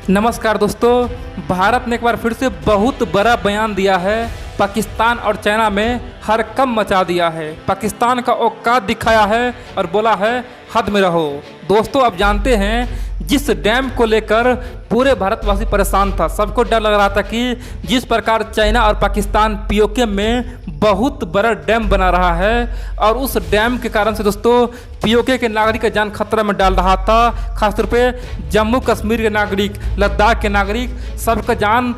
नमस्कार दोस्तों, भारत ने एक बार फिर से बहुत बड़ा बयान दिया है। पाकिस्तान और चाइना में हड़कंप मचा दिया है। पाकिस्तान का औकात दिखाया है और बोला है हद में रहो। दोस्तों, अब जानते हैं जिस डैम को लेकर पूरे भारतवासी परेशान था, सबको डर लग रहा था कि जिस प्रकार चाइना और पाकिस्तान पीओके में बहुत बड़ा डैम बना रहा है और उस डैम के कारण से दोस्तों पीओके के नागरिक का जान खतरा में डाल रहा था। खासतौर पे जम्मू कश्मीर के नागरिक, लद्दाख के नागरिक, सबका जान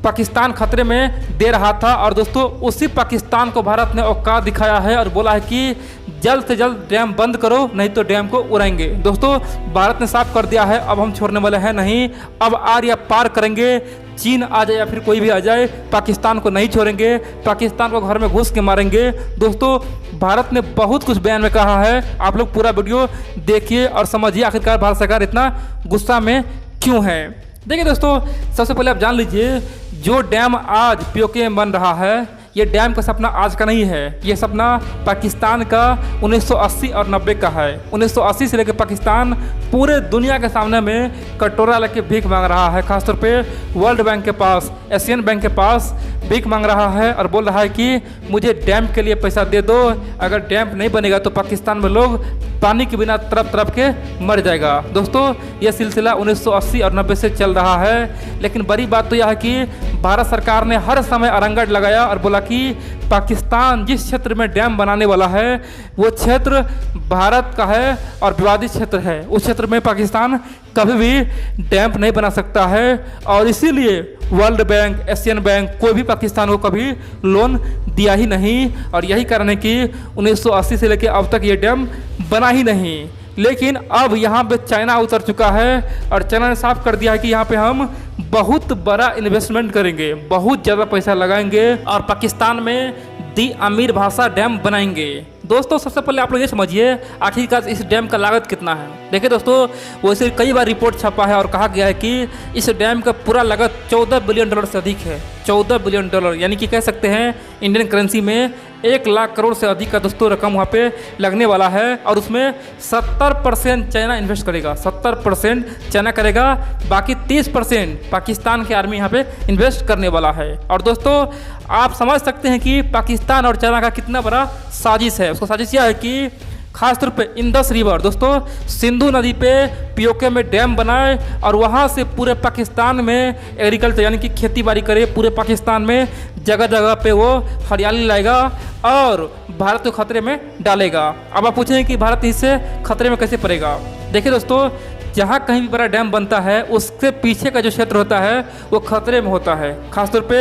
पाकिस्तान खतरे में दे रहा था। और दोस्तों उसी पाकिस्तान को भारत ने औकात दिखाया है और बोला है कि जल्द से जल्द डैम बंद करो, नहीं तो डैम को उड़ाएंगे। दोस्तों, भारत ने साफ कर दिया है अब हम छोड़ने वाले हैं नहीं, अब आर या पार करेंगे। चीन आ जाए या फिर कोई भी आ जाए, पाकिस्तान को नहीं छोड़ेंगे, पाकिस्तान को घर में घुस के मारेंगे। दोस्तों, भारत ने बहुत कुछ बयान में कहा है, आप लोग पूरा वीडियो देखिए और समझिए आखिरकार भारत सरकार इतना गुस्सा में क्यों है। देखिए दोस्तों, सबसे पहले आप जान लीजिए जो डैम आज पीओके में बन रहा है, ये डैम का सपना आज का नहीं है। ये सपना पाकिस्तान का 1980 और 90 का है। 1980 से लेकर पाकिस्तान पूरे दुनिया के सामने में कटोरा लेके भीख मांग रहा है। खासतौर पे वर्ल्ड बैंक के पास, एशियन बैंक के पास भीख मांग रहा है और बोल रहा है कि मुझे डैम के लिए पैसा दे दो, अगर डैम नहीं बनेगा तो पाकिस्तान में लोग पानी के बिना तड़प तड़प के मर जाएगा। दोस्तों, यह सिलसिला 1980 और 90 से चल रहा है। लेकिन बड़ी बात तो यह है कि भारत सरकार ने हर समय अरंगड़ लगाया और बोला कि पाकिस्तान जिस क्षेत्र में डैम बनाने वाला है वो क्षेत्र भारत का है और विवादित क्षेत्र है। उस क्षेत्र में पाकिस्तान कभी भी डैम नहीं बना सकता है और इसीलिए वर्ल्ड बैंक, एशियन बैंक कोई भी पाकिस्तान को कभी लोन दिया ही नहीं। और यही कारण है कि 1980 से लेकर अब तक ये डैम बना ही नहीं। लेकिन अब यहाँ पे चाइना उतर चुका है और चाइना ने साफ कर दिया है कि यहाँ पे हम बहुत बड़ा इन्वेस्टमेंट करेंगे, बहुत ज़्यादा पैसा लगाएंगे और पाकिस्तान में दी अमीर भाषा डैम बनाएंगे। दोस्तों, सबसे पहले आप लोग ये समझिए आखिरकार इस डैम का लागत कितना है। देखिए दोस्तों, वैसे कई बार रिपोर्ट छपा है और कहा गया है कि इस डैम का पूरा लागत $14 बिलियन से अधिक है। $14 बिलियन यानी कि कह सकते हैं इंडियन करेंसी में 1 लाख करोड़ से अधिक का दोस्तों रकम वहाँ पे लगने वाला है। और उसमें 70% चाइना इन्वेस्ट करेगा, 70% चाइना करेगा, बाकी 30% पाकिस्तान की आर्मी यहाँ पे इन्वेस्ट करने वाला है। और दोस्तों, आप समझ सकते हैं कि पाकिस्तान और चाइना का कितना बड़ा साजिश है। उसका साजिश यह है कि खासतौर पे इंडस रिवर, दोस्तों सिंधु नदी पे पीओके में डैम बनाए और वहाँ से पूरे पाकिस्तान में एग्रीकल्चर यानी कि खेती बाड़ी करे। पूरे पाकिस्तान में जगह जगह पे वो हरियाली लाएगा और भारत को खतरे में डालेगा। अब आप पूछेंगे कि भारत इससे खतरे में कैसे पड़ेगा। देखिए दोस्तों, जहाँ कहीं भी बड़ा डैम बनता है उसके पीछे का जो क्षेत्र होता है वो खतरे में होता है। खासतौर पे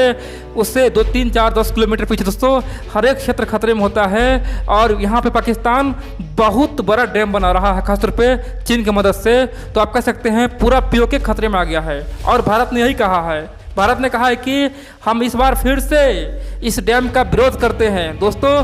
उससे 2, 3, 4, 10 किलोमीटर पीछे दोस्तों हर एक क्षेत्र खतरे में होता है। और यहाँ पे पाकिस्तान बहुत बड़ा डैम बना रहा है खासतौर पे चीन की मदद से। तो आप कह सकते हैं पूरा पीओके खतरे में आ गया है। और भारत ने यही कहा है, भारत ने कहा है कि हम इस बार फिर से इस डैम का विरोध करते हैं। दोस्तों,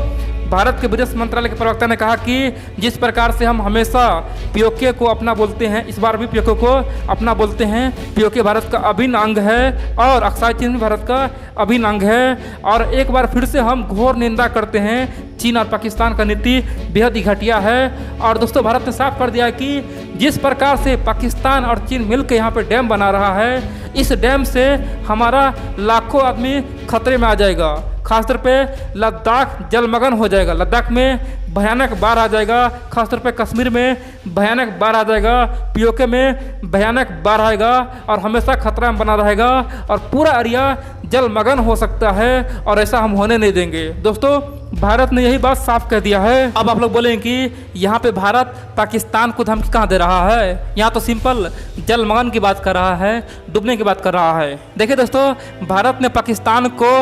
भारत के विदेश मंत्रालय के प्रवक्ता ने कहा कि जिस प्रकार से हम हमेशा पीओके को अपना बोलते हैं, इस बार भी पीओके को अपना बोलते हैं। पीओके भारत का अभिन्न अंग है और अक्साई चीन भी भारत का अभिन्न अंग है। और एक बार फिर से हम घोर निंदा करते हैं चीन और पाकिस्तान का नीति बेहद ही घटिया है। और दोस्तों, भारत ने साफ कर दिया है कि जिस प्रकार से पाकिस्तान और चीन मिलकर यहाँ पर डैम बना रहा है, इस डैम से हमारा लाखों आदमी खतरे में आ जाएगा। खासतौर पे लद्दाख जलमग्न हो जाएगा, लद्दाख में भयानक बाढ़ आ जाएगा। खासतौर पे कश्मीर में भयानक बाढ़ आ जाएगा, पीओके में भयानक बाढ़ आएगा और हमेशा खतरा में बना रहेगा और पूरा एरिया जलमग्न हो सकता है और ऐसा हम होने नहीं देंगे। दोस्तों, भारत ने यही बात साफ कह दिया है। अब आप लोग बोलेंगे कि यहाँ पे भारत पाकिस्तान को धमकी कहाँ दे रहा है, यहाँ तो सिंपल जलमग्न की बात कर रहा है, डूबने की बात कर रहा है। देखिए दोस्तों, भारत ने पाकिस्तान को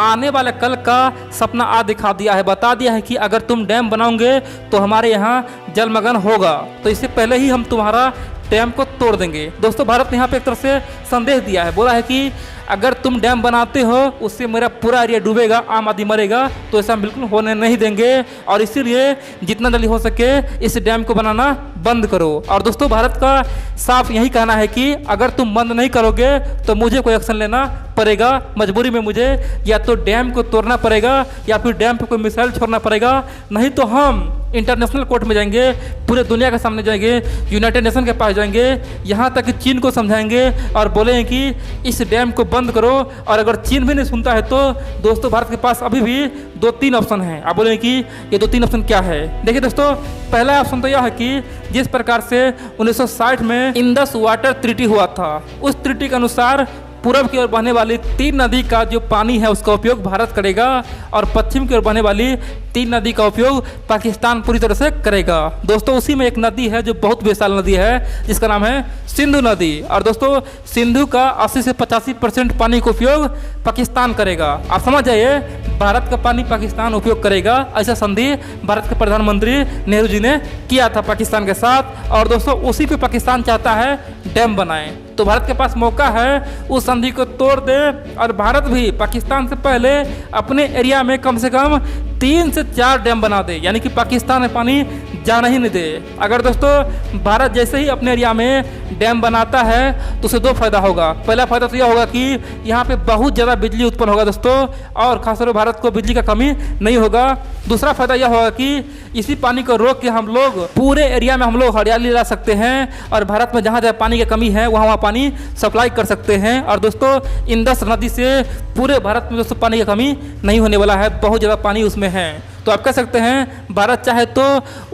आने वाले कल का सपना आज दिखा दिया है, बता दिया है कि अगर तुम डैम बनाओगे तो हमारे यहाँ जलमग्न होगा, तो इससे पहले ही हम तुम्हारा डैम को तोड़ देंगे। दोस्तों, भारत ने यहाँ पे एक तरह से संदेश दिया है, बोला है कि अगर तुम डैम बनाते हो उससे मेरा पूरा एरिया डूबेगा, आम आदमी मरेगा, तो ऐसा बिल्कुल होने नहीं देंगे और इसीलिए जितना जल्दी हो सके इस डैम को बनाना बंद करो। और दोस्तों भारत का साफ यही कहना है कि अगर तुम बंद नहीं करोगे तो मुझे कोई एक्शन लेना पड़ेगा, मजबूरी में मुझे या तो डैम को तोड़ना पड़ेगा या फिर डैम पे कोई मिसाइल छोड़ना पड़ेगा, नहीं तो हम इंटरनेशनल कोर्ट में जाएंगे, पूरे दुनिया के सामने जाएंगे, यूनाइटेड नेशन के पास जाएंगे, यहाँ तक कि चीन को समझाएंगे और बोलेंगे कि इस डैम को बंद करो। और अगर चीन भी नहीं सुनता है तो दोस्तों भारत के पास अभी भी 2-3 ऑप्शन हैं। आप बोलेंगे कि ये 2-3 ऑप्शन क्या है? देखिए दोस्तों, पहला ऑप्शन तो यह है कि जिस प्रकार से 1960 में इंडस वाटर ट्रीटी हुआ था, उस ट्रीटी के अनुसार पूर्व की ओर बहने वाली 3 नदी का जो पानी है उसका उपयोग भारत करेगा और पश्चिम की ओर बहने वाली 3 नदी का उपयोग पाकिस्तान पूरी तरह से करेगा। दोस्तों उसी में एक नदी है जो बहुत विशाल नदी है जिसका नाम है सिंधु नदी। और दोस्तों सिंधु का 80 से 85% पानी का उपयोग पाकिस्तान करेगा। आप समझ जाइए, भारत का पानी पाकिस्तान उपयोग करेगा, ऐसा संधि भारत के प्रधानमंत्री नेहरू जी ने किया था पाकिस्तान के साथ। और दोस्तों उसी पे पाकिस्तान चाहता है डैम बनाए, तो भारत के पास मौका है उस संधि को तोड़ दे और भारत भी पाकिस्तान से पहले अपने एरिया में कम से कम 3 से 4 डैम बना दे, यानी कि पाकिस्तान में पानी जाना ही नहीं दे। अगर दोस्तों भारत जैसे ही अपने एरिया में डैम बनाता है तो उसे 2 फायदा होगा। पहला फायदा तो यह होगा कि यहाँ पे बहुत ज़्यादा बिजली उत्पन्न होगा दोस्तों, और खासतौर पर भारत को बिजली का कमी नहीं होगा। दूसरा फायदा यह होगा कि इसी पानी को रोक के हम लोग पूरे एरिया में हम लोग हरियाली ला सकते हैं और भारत में जहाँ जहाँ पानी की कमी है वहाँ पानी सप्लाई कर सकते हैं। और दोस्तों इंडस नदी से पूरे भारत में दोस्तों पानी की कमी नहीं होने वाला है, बहुत ज़्यादा पानी उसमें है। तो आप कह सकते हैं भारत चाहे तो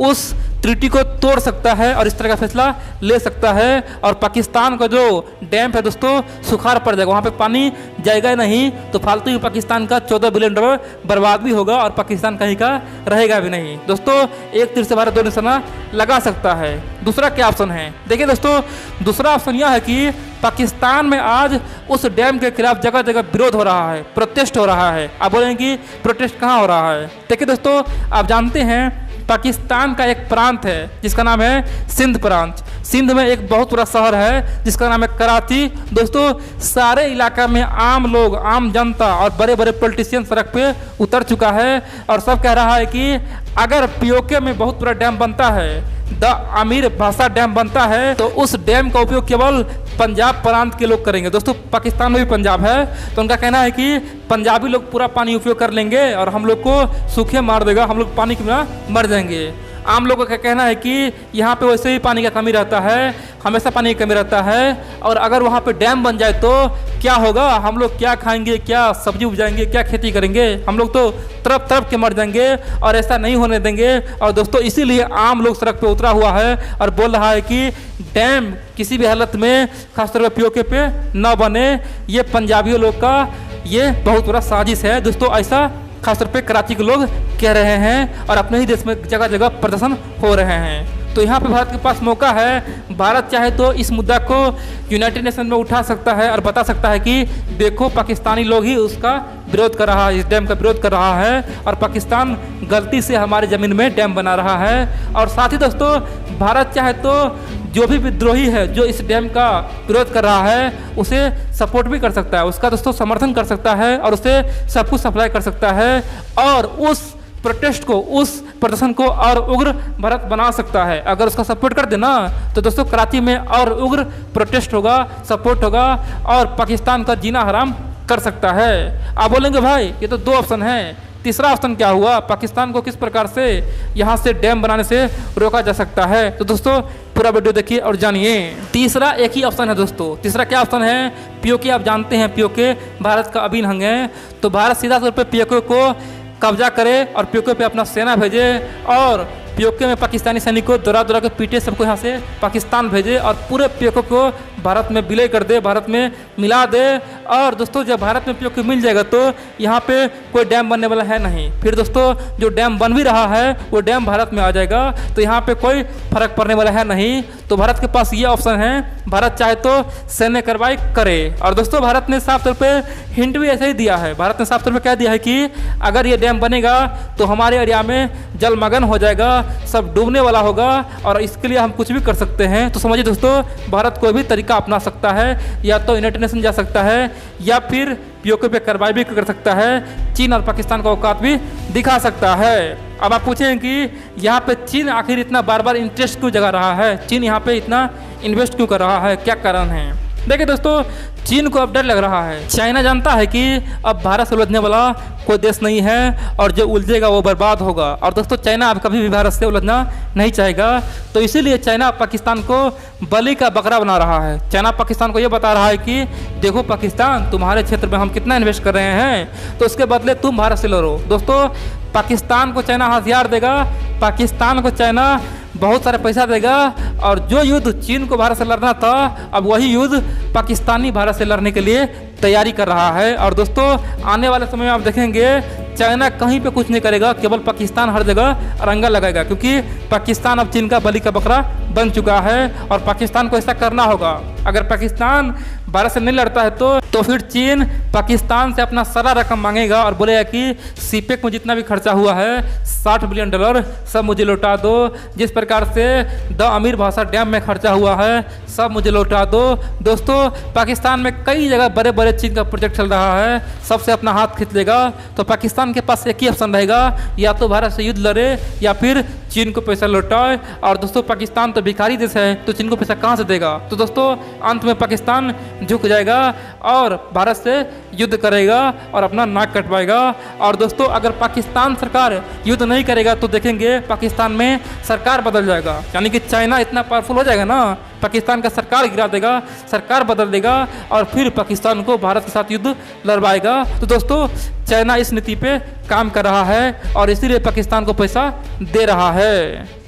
उस ट्रीटी को तोड़ सकता है और इस तरह का फैसला ले सकता है और पाकिस्तान का जो डैम है दोस्तों सुखाड़ पड़ जाएगा, वहाँ पे पानी जाएगा ही नहीं, तो फालतू ही पाकिस्तान का $14 बिलियन बर्बाद भी होगा और पाकिस्तान कहीं का रहेगा भी नहीं। दोस्तों एक तीर से भारत 2 निशाना लगा सकता है। दूसरा क्या ऑप्शन है? देखिए दोस्तों दूसरा ऑप्शन यह है कि पाकिस्तान में आज उस डैम के खिलाफ जगह जगह विरोध हो रहा है, प्रोटेस्ट हो रहा है। आप बोलेंगे कि प्रोटेस्ट कहाँ हो रहा है? देखिए दोस्तों आप जानते हैं पाकिस्तान का एक प्रांत है जिसका नाम है सिंध प्रांत। सिंध में एक बहुत बड़ा शहर है जिसका नाम है कराची। दोस्तों सारे इलाका में आम लोग, आम जनता और बड़े बड़े पॉलिटिशियन सड़क पे उतर चुका है और सब कह रहा है कि अगर पीओके में बहुत बड़ा डैम बनता है, द आमिर भाषा डैम बनता है, तो उस डैम का उपयोग केवल पंजाब प्रांत के लोग करेंगे। दोस्तों पाकिस्तान में भी पंजाब है, तो उनका कहना है कि पंजाबी लोग पूरा पानी उपयोग कर लेंगे और हम लोग को सूखे मार देगा, हम लोग पानी के बिना मर जाएंगे। आम लोगों का कहना है कि यहाँ पे वैसे ही पानी का कमी रहता है, हमेशा पानी की कमी रहता है, और अगर वहाँ पे डैम बन जाए तो क्या होगा, हम लोग क्या खाएंगे, क्या सब्जी उपजाएंगे, क्या खेती करेंगे, हम लोग तो तरफ तरफ के मर जाएंगे और ऐसा नहीं होने देंगे। और दोस्तों इसीलिए आम लोग सड़क पे उतरा हुआ है और बोल रहा है कि डैम किसी भी हालत में खासतौर पर पीओके पे न बने। ये पंजाबियों लोग का ये बहुत बड़ा साजिश है दोस्तों, ऐसा खासतौर पे कराची के लोग कह रहे हैं और अपने ही देश में जगह जगह प्रदर्शन हो रहे हैं। तो यहाँ पे भारत के पास मौका है, भारत चाहे तो इस मुद्दा को यूनाइटेड नेशन में उठा सकता है और बता सकता है कि देखो पाकिस्तानी लोग ही उसका विरोध कर रहा है, इस डैम का विरोध कर रहा है और पाकिस्तान गलती से हमारी ज़मीन में डैम बना रहा है। और साथ ही दोस्तों भारत चाहे तो जो भी विद्रोही है जो इस डैम का विरोध कर रहा है उसे सपोर्ट भी कर सकता है, उसका दोस्तों समर्थन कर सकता है और उसे सब कुछ सप्लाई कर सकता है और उस प्रोटेस्ट को, उस प्रदर्शन को और उग्र भारत बना सकता है। अगर उसका सपोर्ट कर देना तो दोस्तों कराची में और उग्र प्रोटेस्ट होगा, सपोर्ट होगा और पाकिस्तान का जीना हराम कर सकता है। आप बोलेंगे भाई ये तो 2 ऑप्शन हैं, तीसरा ऑप्शन क्या हुआ? पाकिस्तान को किस प्रकार से यहाँ से डैम बनाने से रोका जा सकता है? तो दोस्तों पूरा वीडियो देखिए और जानिए। तीसरा एक ही ऑप्शन है दोस्तों। तीसरा क्या ऑप्शन है? पीओके। आप जानते हैं पीओके भारत का अभिन्न अंग है, तो भारत सीधा तौर पर पीओके को कब्जा करे और पीओके पे अपना सेना भेजे और पीओके में पाकिस्तानी सैनिकों को दौरा के पीटे, सबको यहाँ से पाकिस्तान भेजे और पूरे पीओके को भारत में विलय कर दे, भारत में मिला दे। और दोस्तों जब भारत में पीओके मिल जाएगा तो यहाँ पे कोई डैम बनने वाला है नहीं। फिर दोस्तों जो डैम बन भी रहा है वो डैम भारत में आ जाएगा, तो यहाँ पे कोई फर्क पड़ने वाला है नहीं। तो भारत के पास ये ऑप्शन है, भारत चाहे तो सैन्य कार्रवाई करे। और दोस्तों भारत ने साफ तौर पर हिंट भी ऐसे ही दिया है, भारत ने साफ तौर पर कह दिया है कि अगर ये डैम बनेगा तो हमारे एरिया में जलमग्न हो जाएगा, सब डूबने वाला होगा और इसके लिए हम कुछ भी कर सकते हैं। तो समझिए दोस्तों भारत कोई भी तरीका अपना सकता है, या तो यूनाइटेड नेशन जा सकता है या फिर पीओके पे कार्रवाई भी कर सकता है। चीन और पाकिस्तान का औकात भी दिखा सकता है। अब आप पूछें कि यहाँ पे चीन आखिर इतना बार बार इंटरेस्ट क्यों जगा रहा है, चीन यहाँ पे इतना इन्वेस्ट क्यों कर रहा है, क्या कारण है। देखिए दोस्तों, चीन को अब डर लग रहा है। चाइना जानता है कि अब भारत से उलझने वाला कोई देश नहीं है और जो उलझेगा वो बर्बाद होगा। और दोस्तों, चाइना अब कभी भी भारत से उलझना नहीं चाहेगा। तो इसीलिए चाइना पाकिस्तान को बलि का बकरा बना रहा है। चाइना पाकिस्तान को ये बता रहा है कि देखो पाकिस्तान, तुम्हारे क्षेत्र में हम कितना इन्वेस्ट कर रहे हैं, तो उसके बदले तुम भारत से लड़ो। दोस्तों, पाकिस्तान को चाइना हथियार देगा, पाकिस्तान को चाइना बहुत सारा पैसा देगा, और जो युद्ध चीन को भारत से लड़ना था, अब वही युद्ध पाकिस्तानी भारत से लड़ने के लिए तैयारी कर रहा है। और दोस्तों, आने वाले समय में आप देखेंगे चाइना कहीं पे कुछ नहीं करेगा, केवल पाकिस्तान हर जगह रंगा लगाएगा, क्योंकि पाकिस्तान अब चीन का बलि का बकरा बन चुका है और पाकिस्तान को ऐसा करना होगा। अगर पाकिस्तान भारत से नहीं लड़ता है तो फिर चीन पाकिस्तान से अपना सारा रकम मांगेगा और बोलेगा कि सीपेक में जितना भी खर्चा हुआ है $60 बिलियन सब मुझे लौटा दो। जिस प्रकार से द अमीर भाषा डैम में खर्चा हुआ है सब मुझे लौटा दो। दोस्तों, पाकिस्तान में कई जगह बड़े बड़े चीन का प्रोजेक्ट चल रहा है, सबसे अपना हाथ खींच लेगा। तो पाकिस्तान के पास एक ही ऑप्शन रहेगा, या तो भारत से युद्ध लड़े या फिर चीन को पैसा लौटाए। और दोस्तों, पाकिस्तान तो भिखारी देश है, तो चीन को पैसा कहाँ से देगा। तो दोस्तों, अंत में पाकिस्तान झुक जाएगा और भारत से युद्ध करेगा और अपना नाक कटवाएगा। और दोस्तों, अगर पाकिस्तान सरकार युद्ध नहीं करेगा तो देखेंगे पाकिस्तान में सरकार बदल जाएगा, यानी कि चाइना इतना पावरफुल हो जाएगा ना, पाकिस्तान का सरकार गिरा देगा, सरकार बदल देगा और फिर पाकिस्तान को भारत के साथ युद्ध लड़वाएगा। तो दोस्तों, चाइना इस नीति पे काम कर रहा है और इसीलिए पाकिस्तान को पैसा दे रहा है।